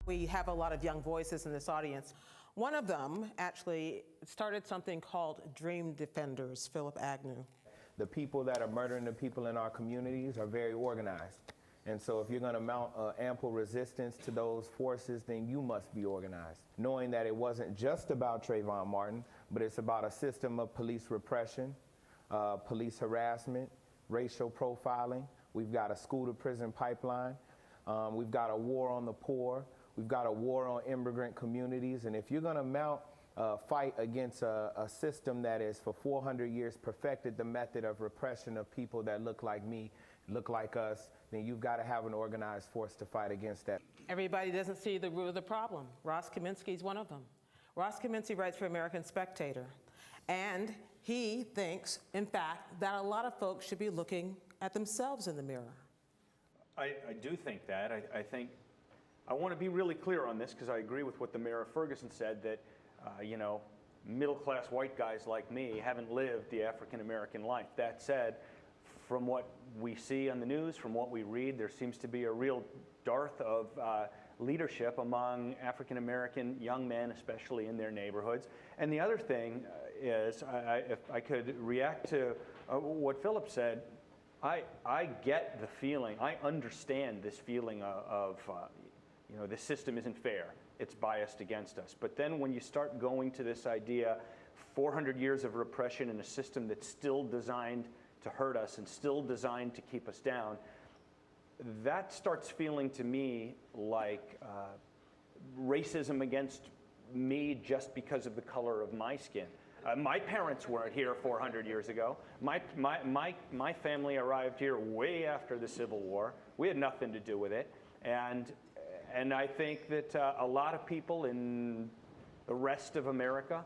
We have a lot of young voices in this audience. One of them actually started something called Dream Defenders, Philip Agnew. The people that are murdering the people in our communities are very organized. And so if you're going to mount ample resistance to those forces, then you must be organized. Knowing that it wasn't just about Trayvon Martin, but it's about a system of police repression, police harassment, racial profiling. We've got a school-to-prison pipeline. We've got a war on the poor. We've got a war on immigrant communities. And if you're going to mount a fight against a system that is for 400 years perfected the method of repression of people that look like me, look like us, then you've got to have an organized force to fight against that. Everybody doesn't see the root of the problem. Ross Kaminsky is one of them. Ross Kaminsky writes for American Spectator, and he thinks, in fact, that a lot of folks should be looking at themselves in the mirror. I do think that. I want to be really clear on this because I agree with what the mayor of Ferguson said, that middle-class white guys like me haven't lived the African-American life. That said, from what we see on the news, from what we read, there seems to be a real dearth of leadership among African-American young men, especially in their neighborhoods. And the other thing is, if I could react to what Philip said, I get the feeling, I understand this feeling of the system isn't fair, it's biased against us. But then when you start going to this idea, 400 years of repression in a system that's still designed to hurt us and still designed to keep us down, that starts feeling to me like racism against me just because of the color of my skin. My parents weren't here 400 years ago. My family arrived here way after the Civil War. We had nothing to do with it. And I think that a lot of people in the rest of America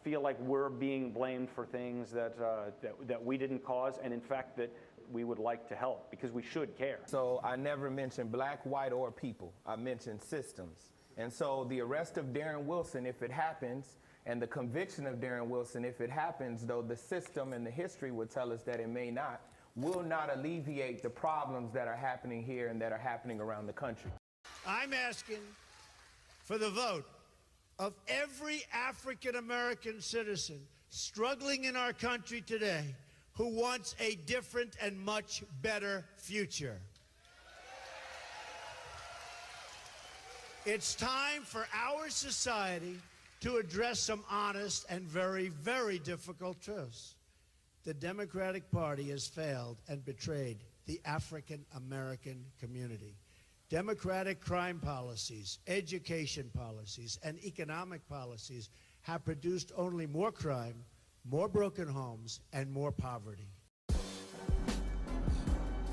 feel like we're being blamed for things that we didn't cause, and in fact that we would like to help, because we should care. So I never mentioned black, white, or people. I mentioned systems. And so the arrest of Darren Wilson, if it happens, and the conviction of Darren Wilson, if it happens, though the system and the history would tell us that it may not, will not alleviate the problems that are happening here and that are happening around the country. I'm asking for the vote of every African-American citizen struggling in our country today who wants a different and much better future. It's time for our society to address some honest and very, very difficult truths. The Democratic Party has failed and betrayed the African-American community. Democratic crime policies, education policies, and economic policies have produced only more crime, more broken homes, and more poverty.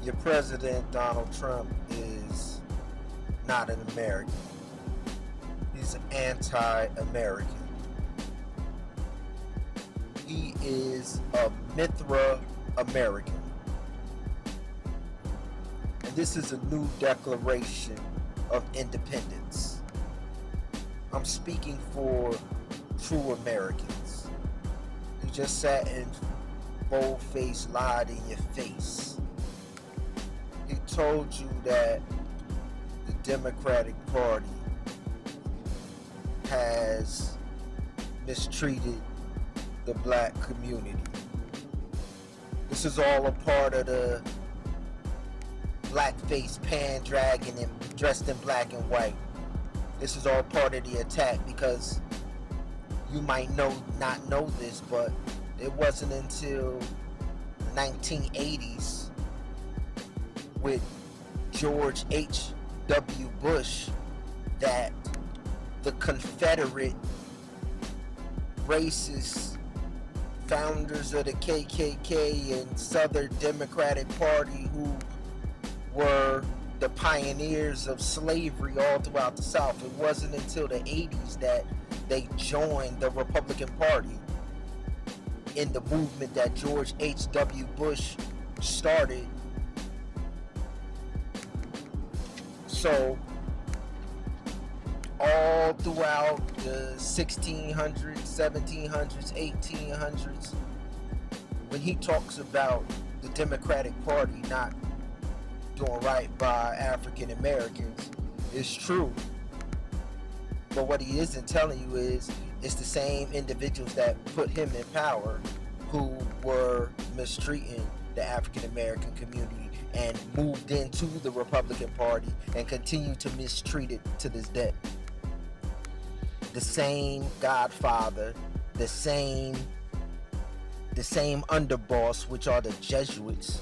Your president, Donald Trump, is not an American. He's anti-American. He is a Mithra American. And this is a new declaration of independence. I'm speaking for true Americans. He just sat and bold-faced lied in your face. He told you that the Democratic Party has mistreated the black community. This is all a part of the Blackface pan-dragon and dressed in black and white. This is all part of the attack, because you might not know this, but it wasn't until the 1980s with George H.W. Bush that the Confederate racist founders of the KKK and Southern Democratic Party, who were the pioneers of slavery all throughout the South, it wasn't until the 80s that they joined the Republican Party in the movement that George H.W. Bush started. So all throughout the 1600s, 1700s, 1800s, when he talks about the Democratic Party not doing right by African Americans, it's true. But what he isn't telling you is it's the same individuals that put him in power who were mistreating the African American community and moved into the Republican Party and continue to mistreat it to this day. The same godfather, the same underboss, which are the Jesuits,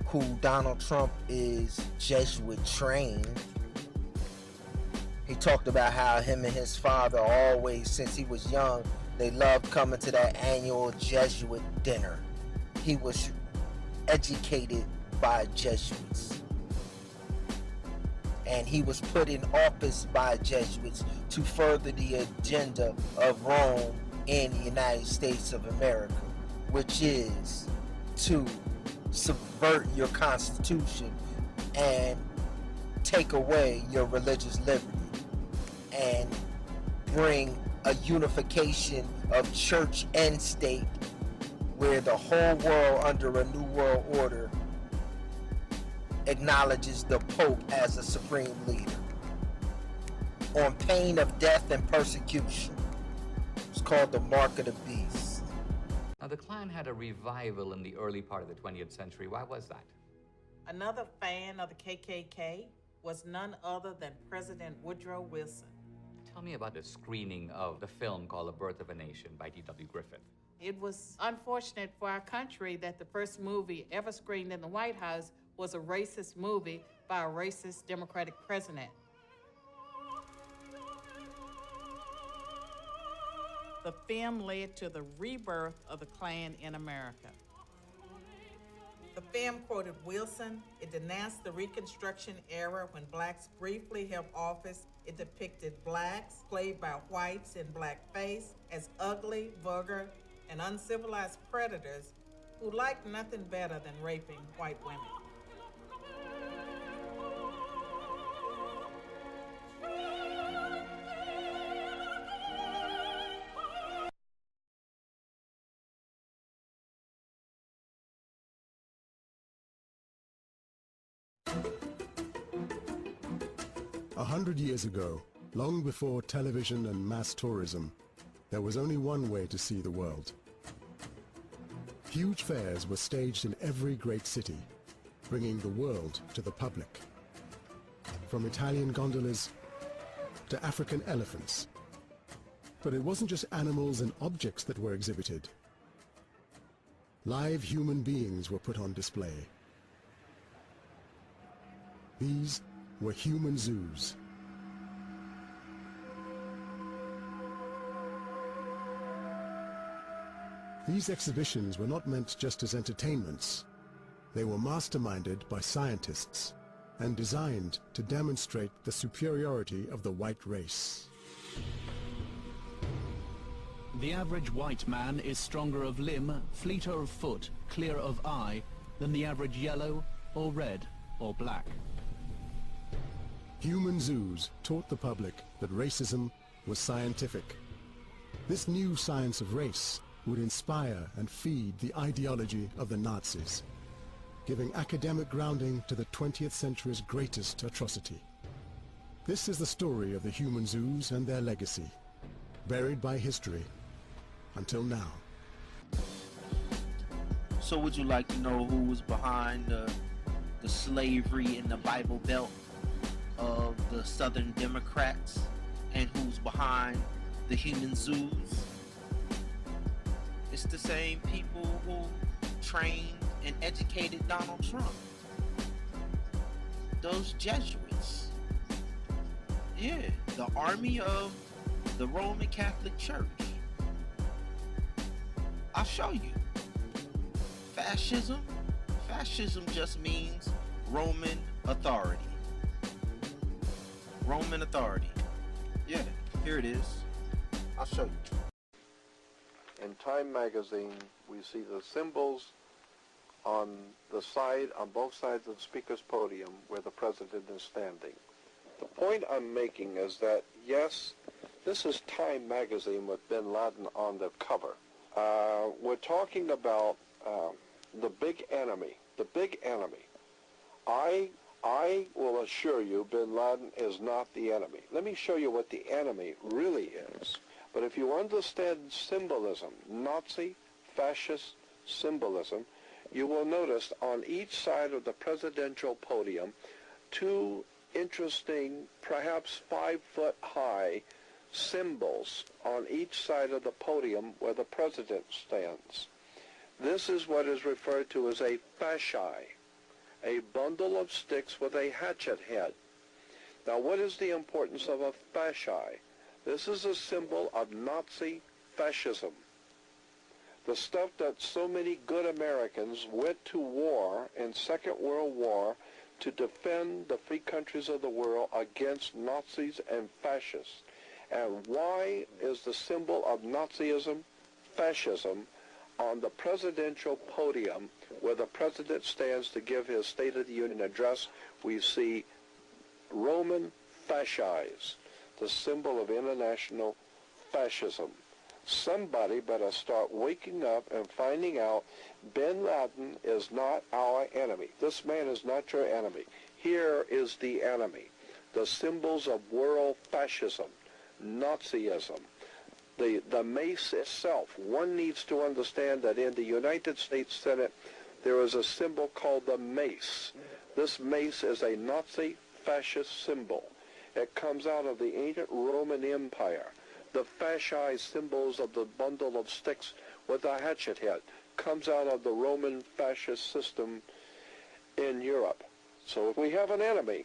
who Donald Trump is Jesuit trained. He talked about how him and his father always, since he was young, they loved coming to that annual Jesuit dinner. He was educated by Jesuits. And he was put in office by Jesuits to further the agenda of Rome in the United States of America, which is to subvert your constitution and take away your religious liberty and bring a unification of church and state where the whole world under a new world order acknowledges the Pope as a supreme leader on pain of death and persecution. It's called the Mark of the Beast. Now, the Klan had a revival in the early part of the 20th century. Why was that? Another fan of the KKK was none other than President Woodrow Wilson. Tell me about the screening of the film called The Birth of a Nation by D.W. Griffith. It was unfortunate for our country that the first movie ever screened in the White House was a racist movie by a racist Democratic president. The film led to the rebirth of the Klan in America. The film quoted Wilson. It denounced the Reconstruction era when blacks briefly held office. It depicted blacks, played by whites in blackface, as ugly, vulgar, and uncivilized predators who liked nothing better than raping white women. 100 years ago, long before television and mass tourism, there was only one way to see the world. Huge fairs were staged in every great city, bringing the world to the public. From Italian gondolas to African elephants. But it wasn't just animals and objects that were exhibited. Live human beings were put on display. These were human zoos. These exhibitions were not meant just as entertainments. They were masterminded by scientists and designed to demonstrate the superiority of the white race. The average white man is stronger of limb, fleeter of foot, clear of eye than the average yellow or red or black. Human zoos taught the public that racism was scientific. This new science of race would inspire and feed the ideology of the Nazis, giving academic grounding to the 20th century's greatest atrocity. This is the story of the human zoos and their legacy, buried by history until now. So would you like to know who was behind the slavery in the Bible Belt of the Southern Democrats and who's behind the human zoos? It's the same people who trained and educated Donald Trump. Those Jesuits. Yeah, the army of the Roman Catholic Church. I'll show you. Fascism? Fascism just means Roman authority. Roman authority. Yeah, here it is. I'll show you. In Time magazine, we see the symbols on both sides of the speaker's podium where the president is standing. The point I'm making is that, yes, this is Time magazine with bin Laden on the cover. We're talking about the big enemy. The big enemy. I I will assure you bin Laden is not the enemy. Let me show you what the enemy really is. But if you understand symbolism, Nazi, fascist symbolism, you will notice on each side of the presidential podium two interesting, perhaps 5-foot-high symbols on each side of the podium where the president stands. This is what is referred to as a fasci, a bundle of sticks with a hatchet head. Now, what is the importance of a fasci? This is a symbol of Nazi fascism. The stuff that so many good Americans went to war in Second World War to defend the free countries of the world against Nazis and fascists. And why is the symbol of Nazism, fascism, on the presidential podium where the president stands to give his State of the Union address? We see Roman fasces, the symbol of international fascism. Somebody better start waking up and finding out bin Laden is not our enemy. This man is not your enemy. Here is the enemy. The symbols of world fascism, Nazism, the mace itself. One needs to understand that in the United States Senate, there is a symbol called the mace. This mace is a Nazi fascist symbol. It comes out of the ancient Roman Empire. The fasci symbols of the bundle of sticks with a hatchet head comes out of the Roman fascist system in Europe. So if we have an enemy,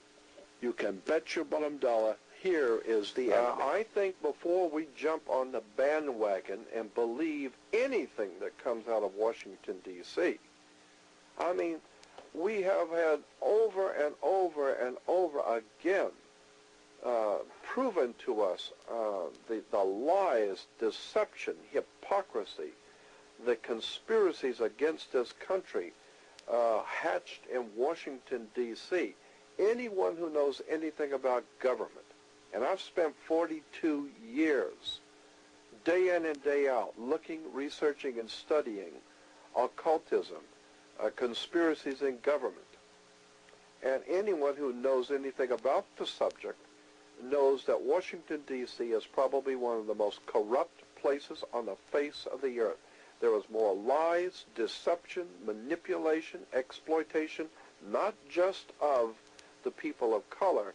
you can bet your bottom dollar here is the enemy. I think before we jump on the bandwagon and believe anything that comes out of Washington, D.C., I mean, we have had over and over and over again proven to us the lies, deception, hypocrisy, the conspiracies against this country hatched in Washington, D.C. Anyone who knows anything about government, and I've spent 42 years, day in and day out, looking, researching, and studying occultism, conspiracies in government. And anyone who knows anything about the subject knows that Washington, D.C. is probably one of the most corrupt places on the face of the earth. There is more lies, deception, manipulation, exploitation, not just of the people of color,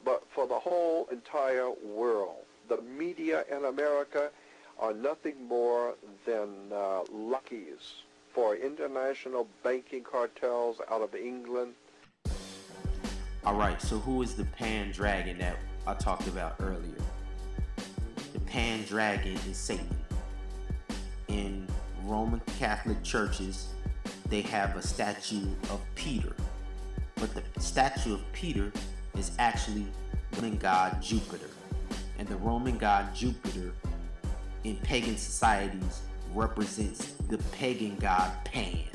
but for the whole entire world. The media in America are nothing more than luckies for international banking cartels out of England. All right, so who is the Pan Dragon that I talked about earlier? The Pan Dragon is Satan. In Roman Catholic churches, they have a statue of Peter. But the statue of Peter is actually Roman god Jupiter. And the Roman god Jupiter in pagan societies represents the pagan god Pan,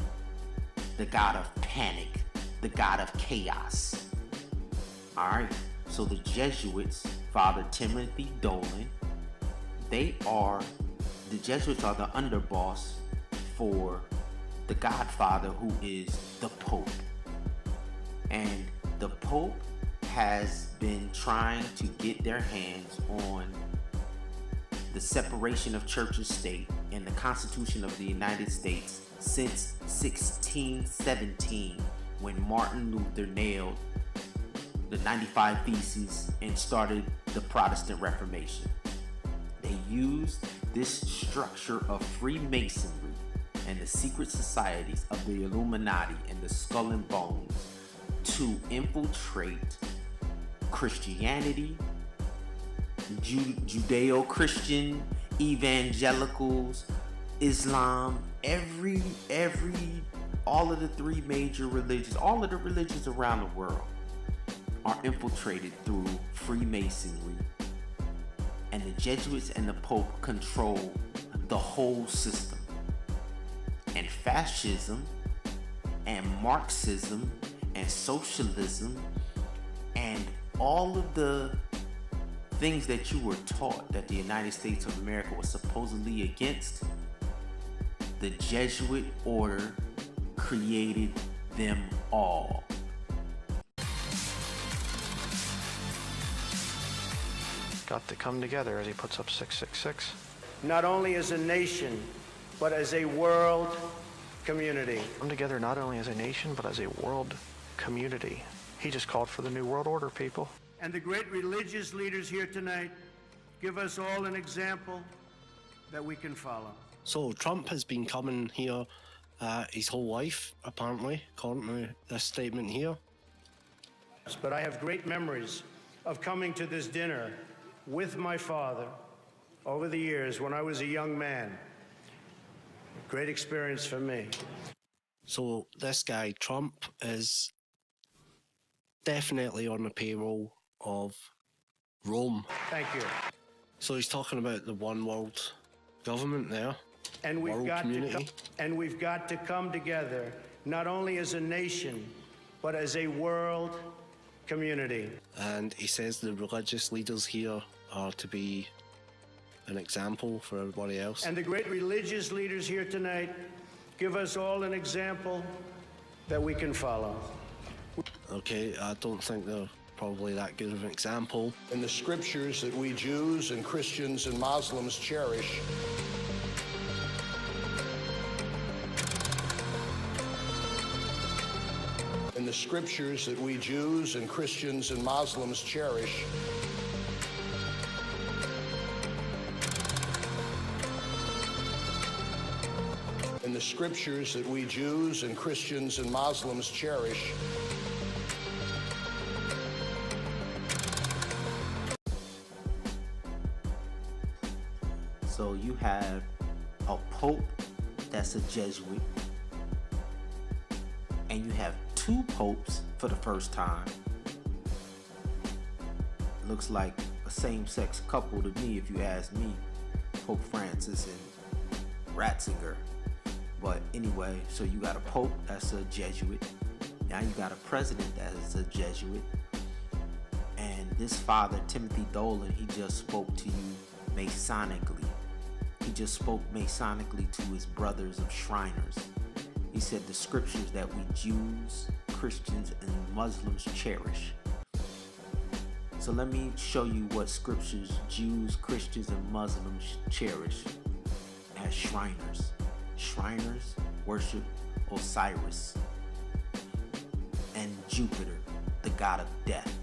the god of panic, the god of chaos. Alright, so the Jesuits, Father Timothy Dolan, the Jesuits are the underboss for the Godfather, who is the Pope. And the Pope has been trying to get their hands on the separation of church and state and the Constitution of the United States since 1617, when Martin Luther nailed the 95 Theses and started the Protestant Reformation. They used this structure of Freemasonry and the secret societies of the Illuminati and the Skull and Bones to infiltrate Christianity, Judeo-Christian, evangelicals, Islam, all of the three major religions, all of the religions around the world are infiltrated through Freemasonry, and the Jesuits and the Pope control the whole system. And fascism and Marxism and socialism and all of the things that you were taught that the United States of America was supposedly against, the Jesuit order created them all. got to come together as he puts up 666. not only as a nation, but as a world community. Come together not only as a nation, but as a world community. He just called for the New World Order, people. And the great religious leaders here tonight give us all an example that we can follow. So Trump has been coming here his whole life, apparently, according to this statement here. But I have great memories of coming to this dinner with my father over the years when I was a young man. Great experience for me. So this guy, Trump, is definitely on the payroll of Rome. Thank you. So he's talking about the one world government there. And we've world got community. to come together, not only as a nation, but as a world community. And he says the religious leaders here are to be an example for everybody else. And the great religious leaders here tonight give us all an example that we can follow. Okay, I don't think they're probably that good of an example. In the scriptures that we Jews and Christians and Muslims cherish, in the scriptures that we Jews and Christians and Muslims cherish, in the scriptures that we Jews and Christians and Muslims cherish, So you have a pope that's a Jesuit, and you have two popes for the first time. Looks like a same-sex couple to me, if you ask me. Pope Francis and Ratzinger. But anyway, so you got a pope that's a Jesuit. Now you got a president that is a Jesuit. And this father, Timothy Dolan, he just spoke to you Masonically. He just spoke Masonically to his brothers of Shriners. He said the scriptures that we Jews, Christians, and Muslims cherish. So let me show you what scriptures Jews, Christians, and Muslims cherish as Shriners. Shriners worship Osiris and Jupiter, the god of death.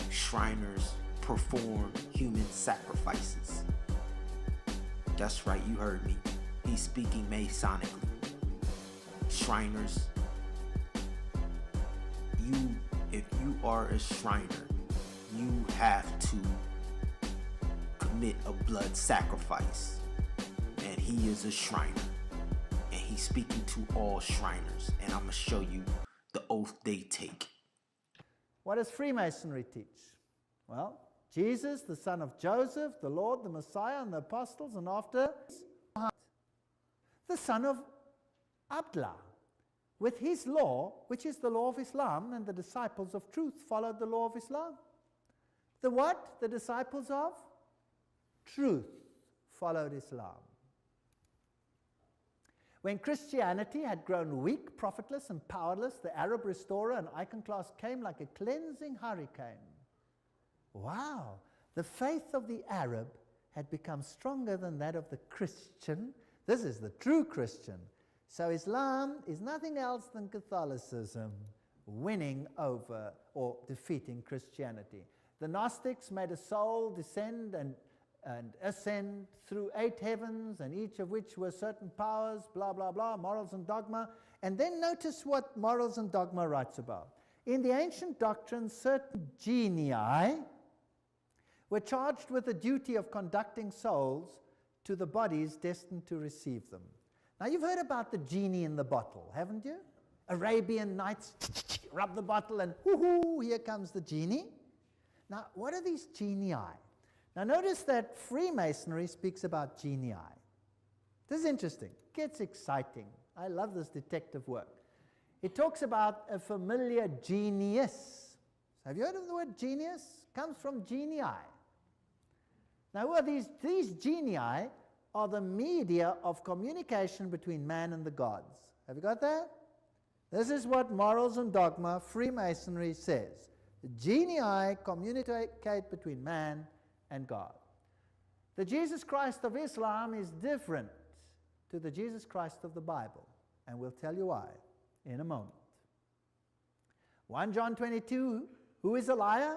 Shriners perform human sacrifices. That's right, you heard me. He's speaking Masonically. Shriners, if you are a Shriner, you have to commit a blood sacrifice. And he is a Shriner. And he's speaking to all Shriners. And I'm going to show you the oath they take. What does Freemasonry teach? Well, Jesus, the son of Joseph, the Lord, the Messiah, and the apostles, and after, the son of Abdullah, with his law, which is the law of Islam, and the disciples of truth followed the law of Islam. The what? The disciples of truth followed Islam. When Christianity had grown weak, profitless, and powerless, the Arab restorer and iconoclast came like a cleansing hurricane. Wow, the faith of the Arab had become stronger than that of the Christian. This is the true Christian. So Islam is nothing else than Catholicism winning over or defeating Christianity. The Gnostics made a soul descend and ascend through 8 heavens, and each of which were certain powers, blah, blah, blah, morals and dogma. And then notice what morals and dogma writes about. In the ancient doctrine, certain genii were charged with the duty of conducting souls to the bodies destined to receive them. Now, you've heard about the genie in the bottle, haven't you? Arabian Nights, rub the bottle and whoo-hoo, here comes the genie. Now, what are these genii? Now, notice that Freemasonry speaks about genii. This is interesting. It gets exciting. I love this detective work. It talks about a familiar genius. Have you heard of the word genius? It comes from genii. Now, who are these? These genii are the media of communication between man and the gods. Have you got that? This is what Morals and Dogma, Freemasonry says. Genii communicate between man and God. The Jesus Christ of Islam is different to the Jesus Christ of the Bible, and we'll tell you why in a moment. 1 John 22, who is a liar?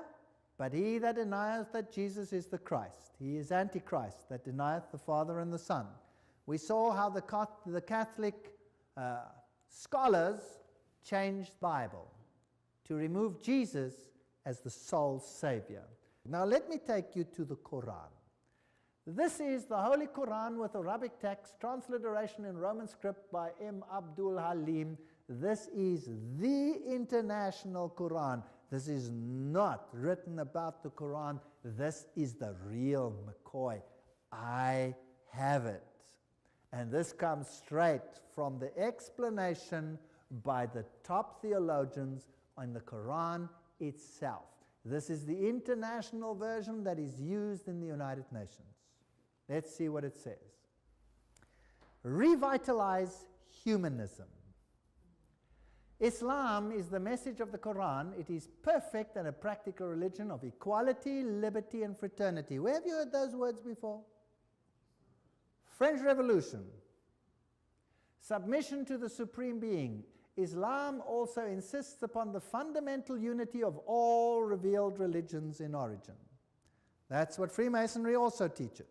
But he that denieth that Jesus is the Christ. He is Antichrist, that denieth the Father and the Son. We saw how the Catholic scholars changed the Bible to remove Jesus as the sole Savior. Now let me take you to the Quran. This is the Holy Quran with Arabic text, transliteration in Roman script by M. Abdul Halim. This is the international Quran. This is not written about the Quran. This is the real McCoy. I have it. And this comes straight from the explanation by the top theologians on the Quran itself. This is the international version that is used in the United Nations. Let's see what it says. Revitalize humanism. Islam is the message of the Quran. It is perfect and a practical religion of equality, liberty, and fraternity. Where have you heard those words before? French Revolution. Submission to the Supreme Being. Islam also insists upon the fundamental unity of all revealed religions in origin. That's what Freemasonry also teaches.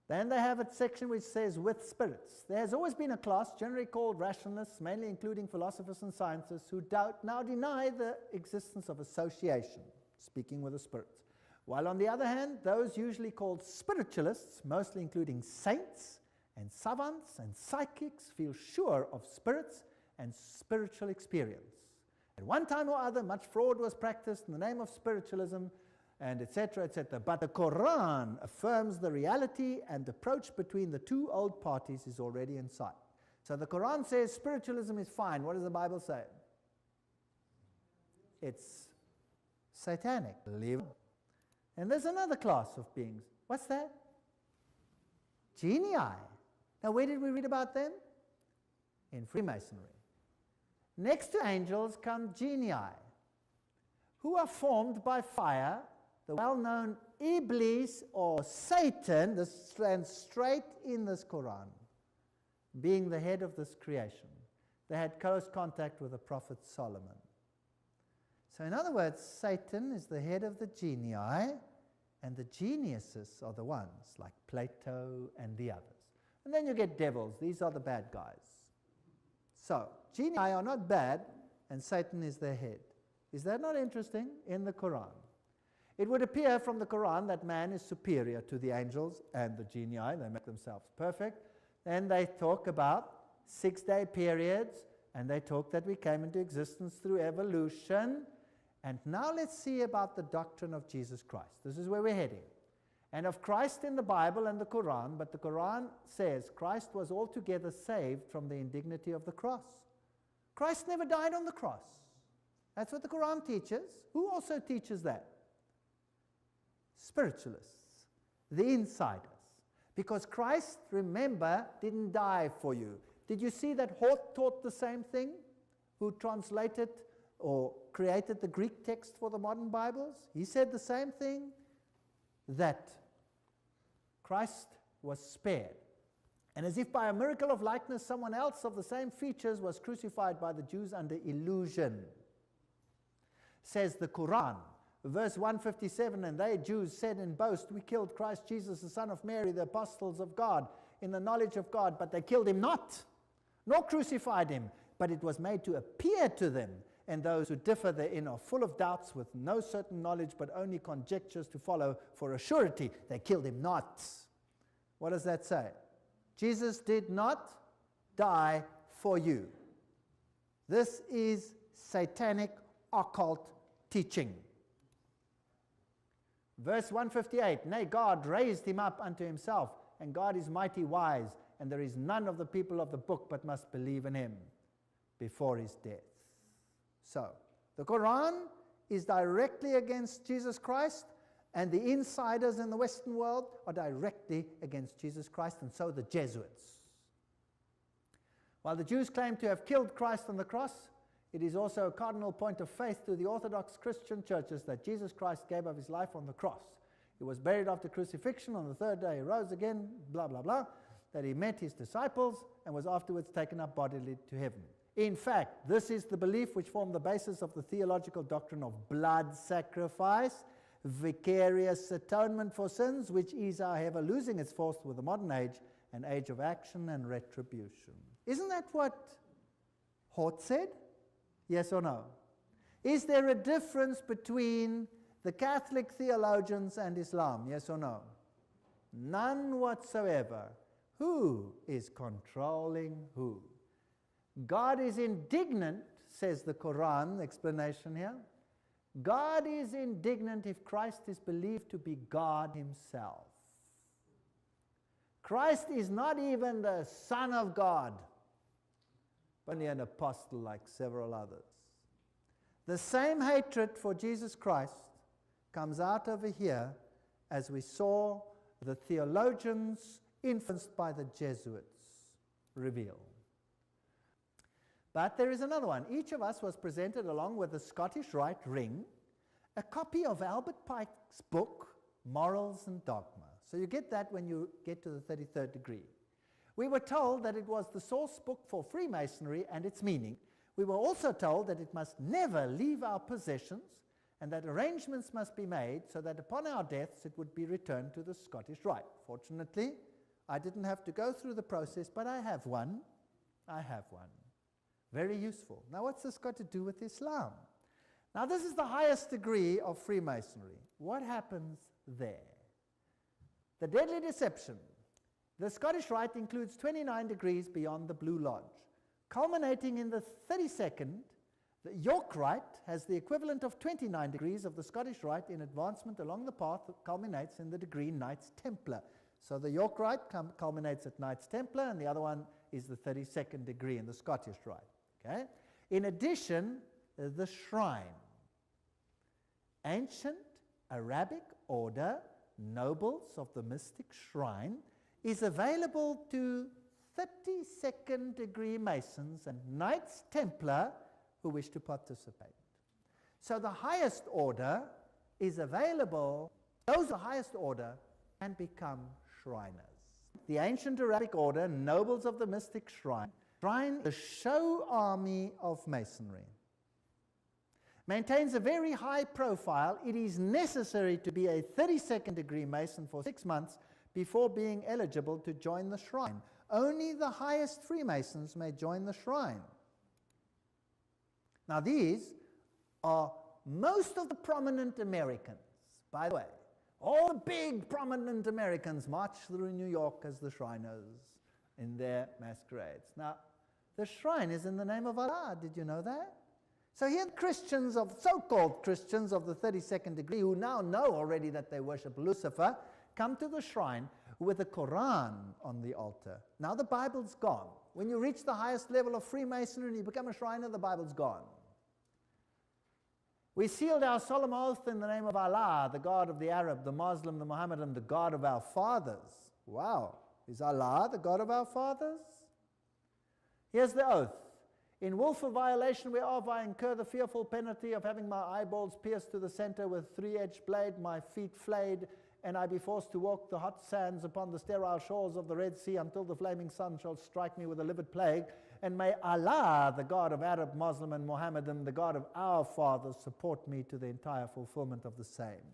Then they have a section which says with spirits. There has always been a class, generally called rationalists, mainly including philosophers and scientists, who now deny the existence of association, speaking with the spirits. While on the other hand, those usually called spiritualists, mostly including saints and savants and psychics, feel sure of spirits and spiritual experience. At one time or other, much fraud was practiced in the name of spiritualism, and etc., etc. But the Quran affirms the reality and approach between the two old parties is already in sight. So the Quran says spiritualism is fine. What does the Bible say? It's satanic. And there's another class of beings. What's that? Genii. Now where did we read about them? In Freemasonry. Next to angels come genii, who are formed by fire. The well-known Iblis or Satan, this stands straight in this Quran, being the head of this creation. They had close contact with the prophet Solomon. So in other words, Satan is the head of the genii, and the geniuses are the ones like Plato and the others. And then you get devils. These are the bad guys. So genii are not bad, and Satan is their head. Is that not interesting in the Quran? It would appear from the Quran that man is superior to the angels and the genii. They make themselves perfect. Then they talk about 6-day periods, and they talk that we came into existence through evolution. And now let's see about the doctrine of Jesus Christ. This is where we're heading. And of Christ in the Bible and the Quran, but the Quran says Christ was altogether saved from the indignity of the cross. Christ never died on the cross. That's what the Quran teaches. Who also teaches that? Spiritualists, the insiders. Because Christ, remember, didn't die for you. Did you see that Hort taught the same thing? Who translated or created the Greek text for the modern Bibles? He said the same thing, that Christ was spared. And as if by a miracle of likeness, someone else of the same features was crucified by the Jews under illusion. Says the Quran. Verse 157, and they, Jews, said in boast, we killed Christ Jesus, the son of Mary, the apostles of God, in the knowledge of God, but they killed him not, nor crucified him, but it was made to appear to them, and those who differ therein are full of doubts, with no certain knowledge, but only conjectures to follow for a surety. They killed him not. What does that say? Jesus did not die for you. This is satanic occult teaching. Verse 158, nay, God raised him up unto himself, and God is mighty wise, and there is none of the people of the book but must believe in him before his death. So, the Quran is directly against Jesus Christ, and the insiders in the Western world are directly against Jesus Christ, and so the Jesuits. While the Jews claim to have killed Christ on the cross, It is also a cardinal point of faith to the Orthodox Christian churches that Jesus Christ gave up his life on the cross. He was buried after crucifixion. On the third day he rose again, blah, blah, blah. That he met his disciples and was afterwards taken up bodily to heaven. In fact, this is the belief which formed the basis of the theological doctrine of blood sacrifice, vicarious atonement for sins, which is, however, losing its force with the modern age, an age of action and retribution. Isn't that what Hort said? Yes or no? Is there a difference between the Catholic theologians and Islam? Yes or no? None whatsoever. Who is controlling who? God is indignant, says the Quran, explanation here. God is indignant if Christ is believed to be God himself. Christ is not even the Son of God, but only an apostle like several others. The same hatred for Jesus Christ comes out over here as we saw the theologians influenced by the Jesuits reveal. But there is another one. Each of us was presented, along with the Scottish Rite ring, a copy of Albert Pike's book, Morals and Dogma. So you get that when you get to the 33rd degree. We were told that it was the source book for Freemasonry and its meaning. We were also told that it must never leave our possessions and that arrangements must be made so that upon our deaths it would be returned to the Scottish Rite. Fortunately, I didn't have to go through the process, but I have one. I have one. Very useful. Now, what's this got to do with Islam? Now, this is the highest degree of Freemasonry. What happens there? The deadly deception. The Scottish Rite includes 29 degrees beyond the Blue Lodge. Culminating in the 32nd, the York Rite has the equivalent of 29 degrees of the Scottish Rite in advancement along the path that culminates in the degree Knights Templar. So the York Rite culminates at Knights Templar, and the other one is the 32nd degree in the Scottish Rite. Okay? In addition, the shrine. Ancient Arabic order, nobles of the mystic shrine, is available to 32nd degree Masons and Knights Templar who wish to participate. So the highest order is available, those the highest order can become Shriners. The ancient Arabic order, nobles of the mystic shrine, the show army of Masonry. Maintains a very high profile. It is necessary to be a 32nd degree Mason for 6 months before being eligible to join the shrine. Only the highest Freemasons may join the shrine. Now these are most of the prominent Americans, by the way. All the big prominent Americans march through New York as the Shriners in their masquerades. Now, the shrine is in the name of Allah. Did you know that? So here Christians of, so-called Christians of the 32nd degree, who now know already that they worship Lucifer, come to the shrine with the Quran on the altar. Now the Bible's gone. When you reach the highest level of Freemasonry and you become a Shriner, the Bible's gone. We sealed our solemn oath in the name of Allah, the God of the Arab, the Muslim, the Mohammedan, the God of our fathers. Wow. Is Allah the God of our fathers? Here's the oath. In willful violation whereof I incur the fearful penalty of having my eyeballs pierced to the center with three-edged blade, my feet flayed, and I be forced to walk the hot sands upon the sterile shores of the Red Sea until the flaming sun shall strike me with a livid plague. And may Allah, the God of Arab, Muslim, and Mohammedan, the God of our fathers, support me to the entire fulfillment of the same.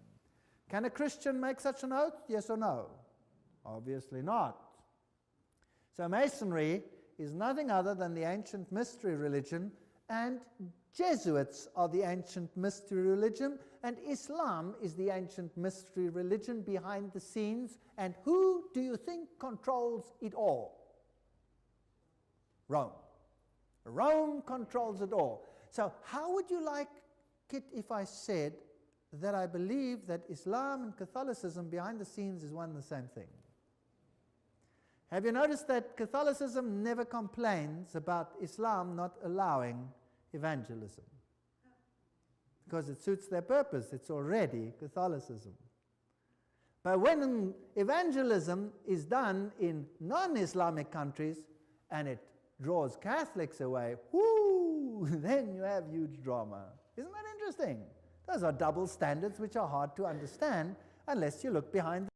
Can a Christian make such an oath? Yes or no? Obviously not. So Masonry is nothing other than the ancient mystery religion, and Jesuits are the ancient mystery religion, and Islam is the ancient mystery religion behind the scenes. And who do you think controls it all? Rome. Rome controls it all. So how would you like it if I said that I believe that Islam and Catholicism behind the scenes is one and the same thing? Have you noticed that Catholicism never complains about Islam not allowing evangelism? Because it suits their purpose. It's already Catholicism. But when evangelism is done in non-Islamic countries and it draws Catholics away, whoo, ooh, then you have huge drama. Isn't that interesting? Those are double standards which are hard to understand unless you look behind